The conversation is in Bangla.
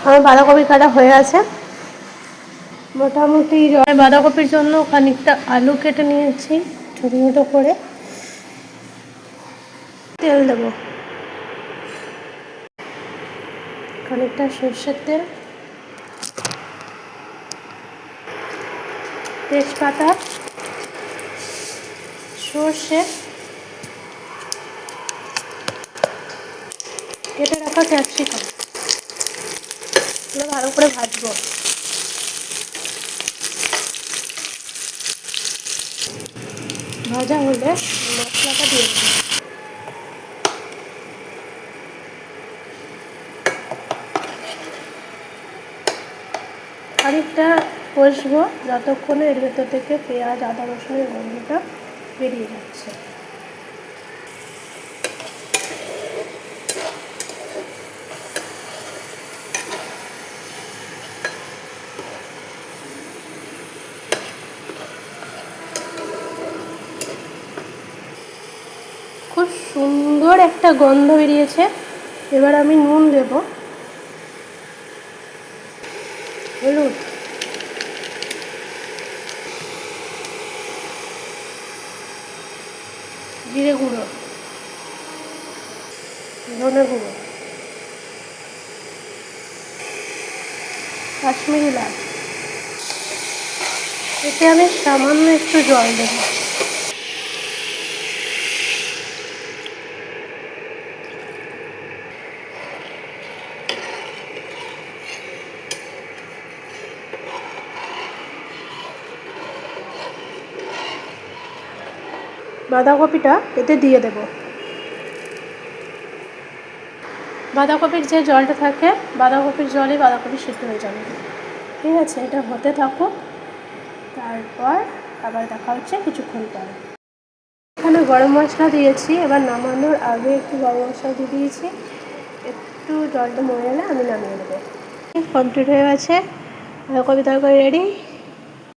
আমার বাঁধাকপি কাটা হয়ে আছে মোটামুটি। বাঁধাকপির জন্য খানিকটা আলু কেটে নিয়েছি ছোটো ছোটো করে। তেল দেবো, খানিকটা সর্ষের তেল, তেজপাতা, সর্ষে, কেটে রাখা ক্যাপসিকাম, এগুলো ভালো করে ভাজবো। ভাজা হলে মশলাটা দিয়ে দেবো। খানিকটা কষবো যতক্ষণে এর ভেতর থেকে পেঁয়াজ আদা রসুনের গন্ধটা বেরিয়ে যাচ্ছে। খুব সুন্দর একটা গন্ধ বেরিয়েছে। এবার আমি নুন দেব, হলুদ, জিরে গুঁড়ো, ধনে গুঁড়ো, কাশ্মীরি লাল। এতে আমি সামান্য একটু জল দেব। বাঁধাকপিটা এতে দিয়ে দেব। বাঁধাকপির যে জলটা থাকে, বাঁধাকপির জলে বাঁধাকপি সিদ্ধ হয়ে যাবে। ঠিক আছে, এটা হতে থাকুক, তারপর আবার দেখা হচ্ছে কিছুক্ষণ পরে। এখানে গরম মশলা দিয়েছি, এবার নামানোর আগে একটু গরম মশলা দিয়ে দিয়েছি। একটু জলটা মরে এলে আমি নামিয়ে নেবো। কমপ্লিট হয়ে গেছে, বাঁধাকপি তরকারি রেডি।